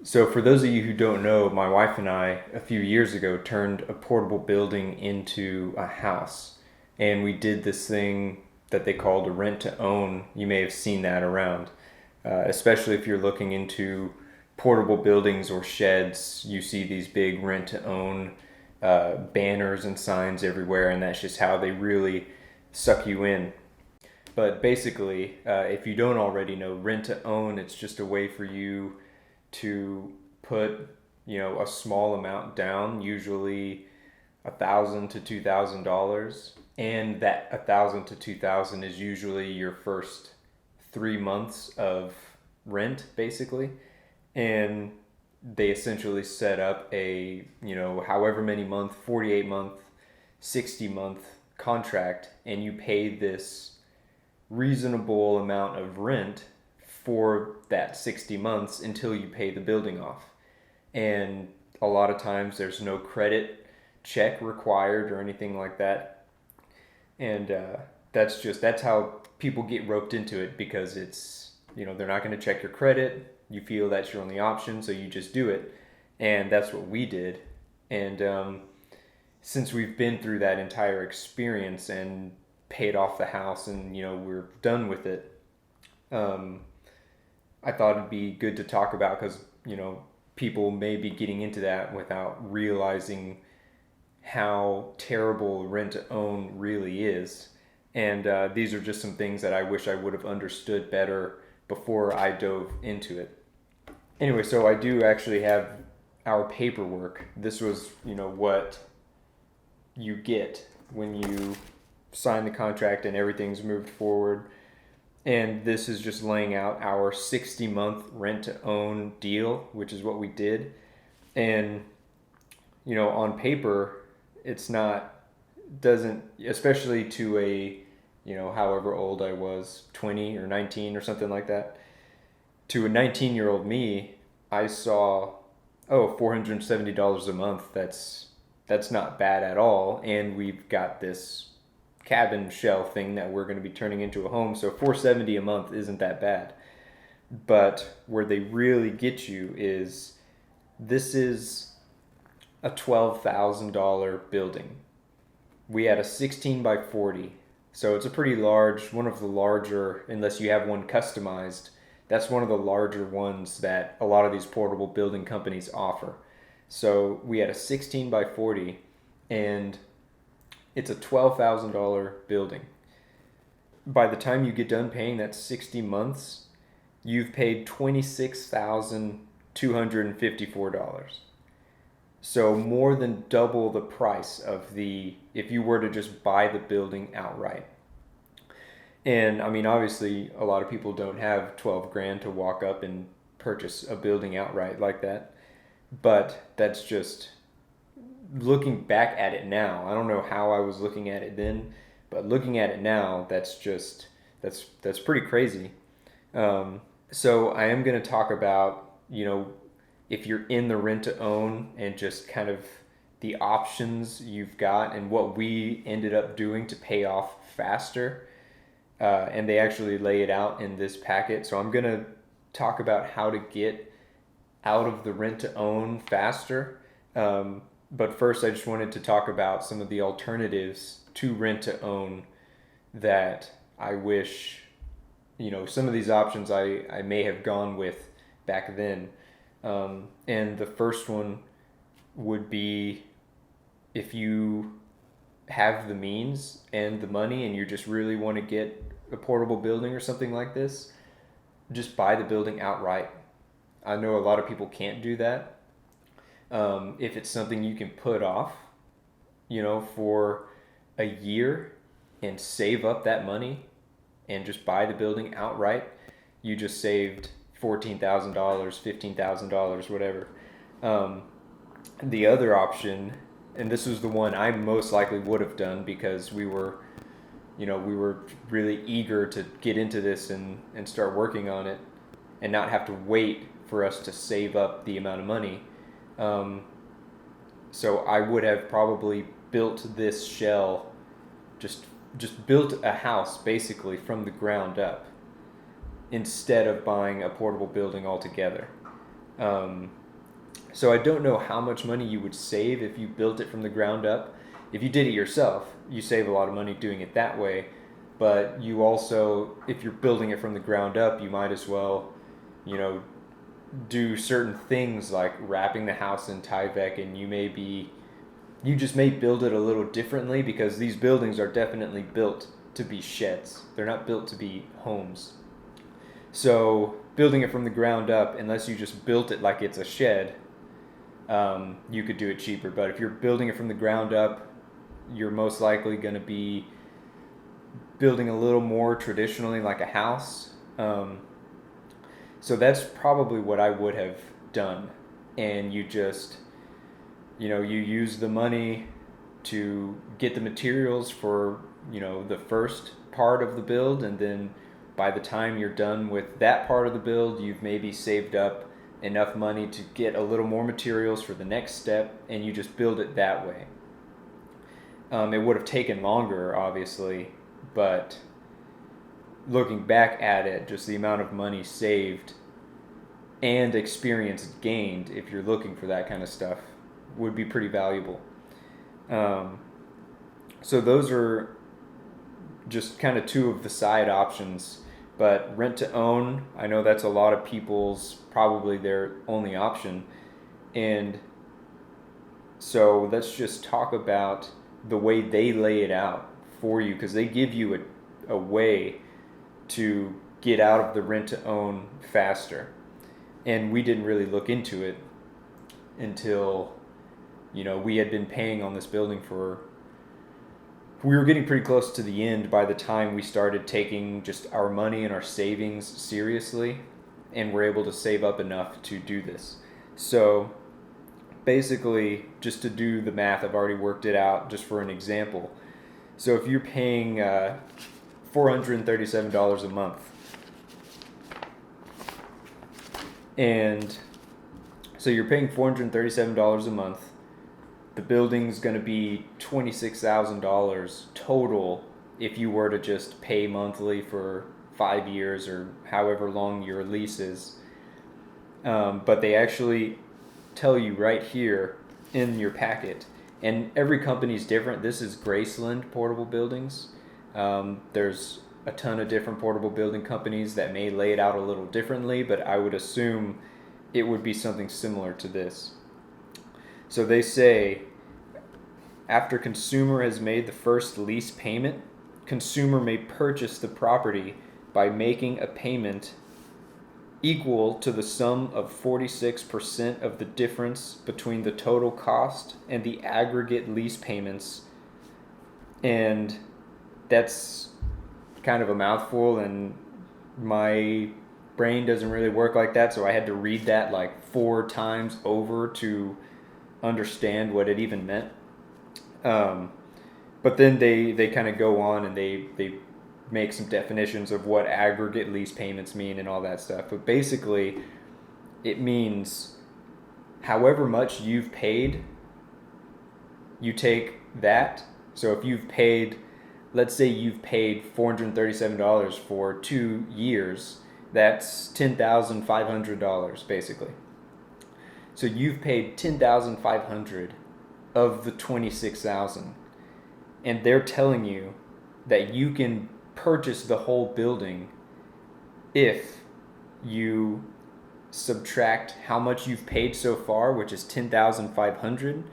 So, for those of you who don't know, my wife and I, a few years ago, turned a portable building into a house. And we did this thing that they called a rent to own. You may have seen that around, especially if you're looking into portable buildings or sheds. You see these big rent to own banners and signs everywhere, and that's just how they really suck you in. But basically, if you don't already know, rent to own, it's just a way for you to put, a small amount down, usually $1,000 to $2,000, and that 1,000 to 2,000 is usually your first 3 months of rent, basically. And they essentially set up a, however many month, 48 month, 60 month contract, and you pay this reasonable amount of rent for that 60 months until you pay the building off. And a lot of times there's no credit check required or anything like that. And that's how people get roped into it, because it's, they're not going to check your credit. You feel that's your only option, so you just do it. And that's what we did. And since we've been through that entire experience and paid off the house, and we're done with it, um, I thought it'd be good to talk about, because people may be getting into that without realizing how terrible rent to own really is. And these are just some things that I wish I would have understood better before I dove into it. Anyway, so I do actually have our paperwork. This was, what you get when you sign the contract and everything's moved forward. And this is just laying out our 60-month rent to own deal, which is what we did. And, on paper, it's not, doesn't, especially to a, however old I was, 20 or 19 or something like that. To a 19-year-old me, I saw, oh, $470 a month. That's not bad at all. And we've got this cabin shell thing that we're going to be turning into a home. So 470 a month isn't that bad. But where they really get you is, this is a $12,000 building. We had a 16 by 40. So it's a pretty large, one of the larger, unless you have one customized, that's one of the larger ones that a lot of these portable building companies offer. So we had a 16 by 40, and it's a $12,000 building. By the time you get done paying that 60 months, you've paid $26,254. So more than double the price of if you were to just buy the building outright. And I mean, obviously, a lot of people don't have 12 grand to walk up and purchase a building outright like that. But that's just, looking back at it now. I don't know how I was looking at it then, but looking at it now, that's pretty crazy. So I am going to talk about, if you're in the rent to own, and just kind of the options you've got and what we ended up doing to pay off faster. And they actually lay it out in this packet. So I'm going to talk about how to get out of the rent to own faster. But first, I just wanted to talk about some of the alternatives to rent to own that I wish, some of these options I may have gone with back then. And the first one would be, if you have the means and the money and you just really want to get a portable building or something like this, just buy the building outright. I know a lot of people can't do that. If it's something you can put off, for a year, and save up that money and just buy the building outright, you just saved $14,000, $15,000, whatever. The other option, and this was the one I most likely would have done, because we were really eager to get into this and start working on it, and not have to wait for us to save up the amount of money. So I would have probably built this shell, just built a house basically from the ground up, instead of buying a portable building altogether. Um, so I don't know how much money you would save if you built it from the ground up. If you did it yourself, you save a lot of money doing it that way. But you also, if you're building it from the ground up, you might as well, you know, do certain things like wrapping the house in Tyvek, and you just may build it a little differently because these buildings are definitely built to be sheds. They're not built to be homes. So building it from the ground up, unless you just built it like it's a shed, you could do it cheaper. But if you're building it from the ground up, you're most likely going to be building a little more traditionally like a house. So that's probably what I would have done. And you use the money to get the materials for, the first part of the build. And then by the time you're done with that part of the build, you've maybe saved up enough money to get a little more materials for the next step, and you just build it that way. It would have taken longer, obviously, but looking back at it, just the amount of money saved and experience gained, if you're looking for that kind of stuff, would be pretty valuable. So those are just kind of two of the side options. But rent to own, I know that's a lot of people's probably their only option. And so let's just talk about the way they lay it out for you, because they give you a way to get out of the rent to own faster. And we didn't really look into it until, we had been paying on this building we were getting pretty close to the end by the time we started taking just our money and our savings seriously, and we're able to save up enough to do this. So basically, just to do the math, I've already worked it out just for an example. So if you're paying $437 a month, and so you're paying $437 a month, the building's going to be $26,000 total if you were to just pay monthly for 5 years or however long your lease is. But they actually tell you right here in your packet, and every company's different. This is Graceland Portable Buildings. There's a ton of different portable building companies that may lay it out a little differently, but I would assume it would be something similar to this. So they say, after consumer has made the first lease payment, consumer may purchase the property by making a payment equal to the sum of 46% of the difference between the total cost and the aggregate lease payments. And that's kind of a mouthful, and my brain doesn't really work like that, so I had to read that like 4 times over to understand what it even meant. But then they kind of go on and they make some definitions of what aggregate lease payments mean and all that stuff. But basically, it means however much you've paid, you take that. So if you've paid, let's say you've paid $437 for 2 years, that's $10,500 basically. So you've paid $10,500 of the $26,000, and they're telling you that you can purchase the whole building if you subtract how much you've paid so far, which is $10,500,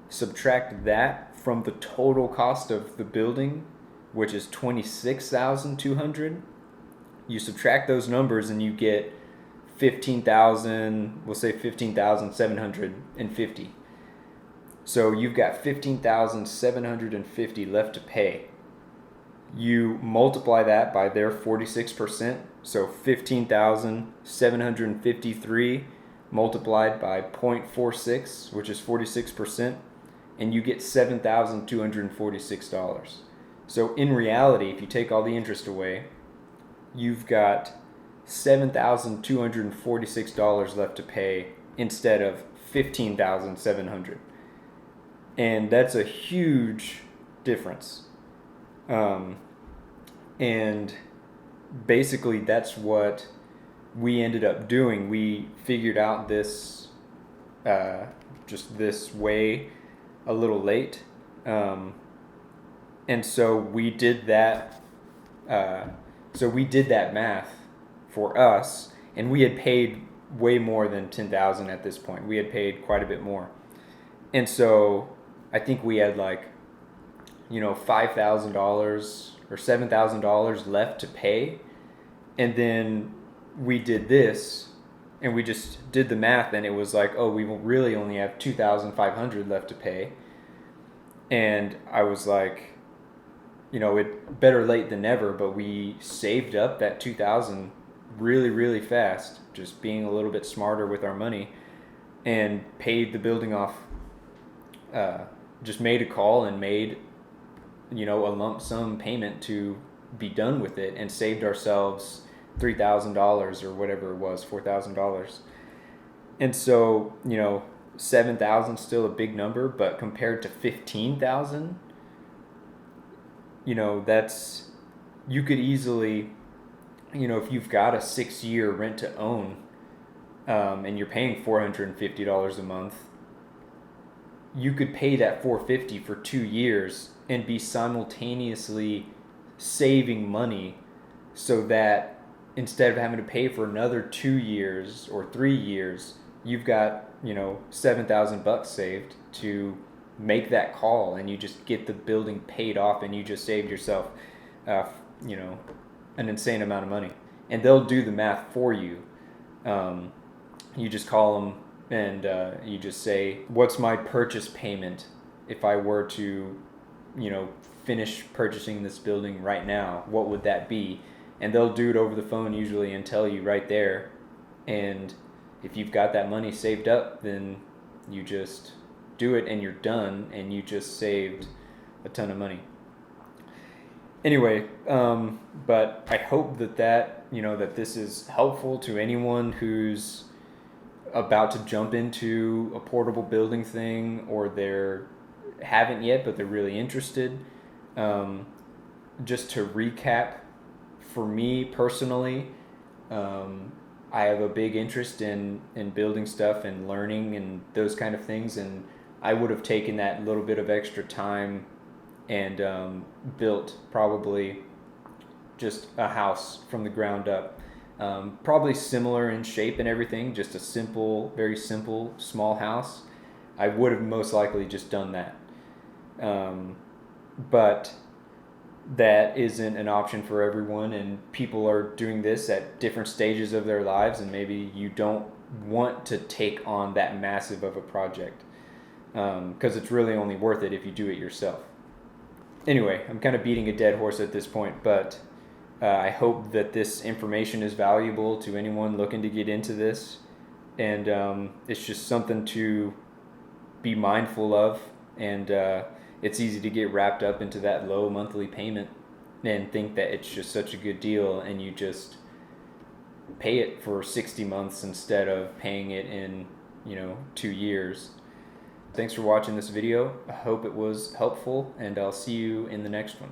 subtract that from the total cost of the building, which is $26,200. You subtract those numbers and you get 15,000, we'll say 15,750. So you've got 15,750 left to pay. You multiply that by their 46%, so 15,753 multiplied by 0.46, which is 46%, and you get $7,246. So in reality, if you take all the interest away, you've got $7,246 left to pay instead of $15,700. And that's a huge difference. And basically that's what we ended up doing, we figured out this, just this way a little late. And so we did that. So we did that math for us, and we had paid way more than 10,000 at this point. We had paid quite a bit more, and so I think we had like, $5,000 or $7,000 left to pay, and then we did this, and we just did the math, and it was like, oh, we will really only have 2,500 left to pay, and I was like, it better late than never, but we saved up that 2,000 really, really fast, just being a little bit smarter with our money, and paid the building off. Just made a call and made, a lump sum payment to be done with it, and saved ourselves $3,000 or whatever it was, $4,000. And so, 7,000 still a big number, but compared to 15,000, that's, you could easily, if you've got a 6-year rent to own, and you're paying $450 a month, you could pay that $450 for 2 years and be simultaneously saving money, so that instead of having to pay for another 2 years or 3 years, you've got, $7,000 saved to make that call, and you just get the building paid off, and you just saved yourself, an insane amount of money. And they'll do the math for you. You just call them, and you just say, what's my purchase payment if I were to, finish purchasing this building right now? What would that be? And they'll do it over the phone usually and tell you right there. And if you've got that money saved up, then you just do it and you're done, and you just saved a ton of money. Anyway, but I hope that that this is helpful to anyone who's about to jump into a portable building thing, or they're haven't yet but they're really interested. Just to recap, for me personally, I have a big interest in building stuff and learning and those kind of things, and I would have taken that little bit of extra time and built probably just a house from the ground up. Probably similar in shape and everything, just a simple, very simple, small house. I would have most likely just done that. But that isn't an option for everyone, and people are doing this at different stages of their lives, and maybe you don't want to take on that massive of a project, because it's really only worth it if you do it yourself. Anyway, I'm kind of beating a dead horse at this point, but I hope that this information is valuable to anyone looking to get into this, and it's just something to be mindful of, and it's easy to get wrapped up into that low monthly payment and think that it's just such a good deal, and you just pay it for 60 months instead of paying it in 2 years. Thanks for watching this video. I hope it was helpful, and I'll see you in the next one.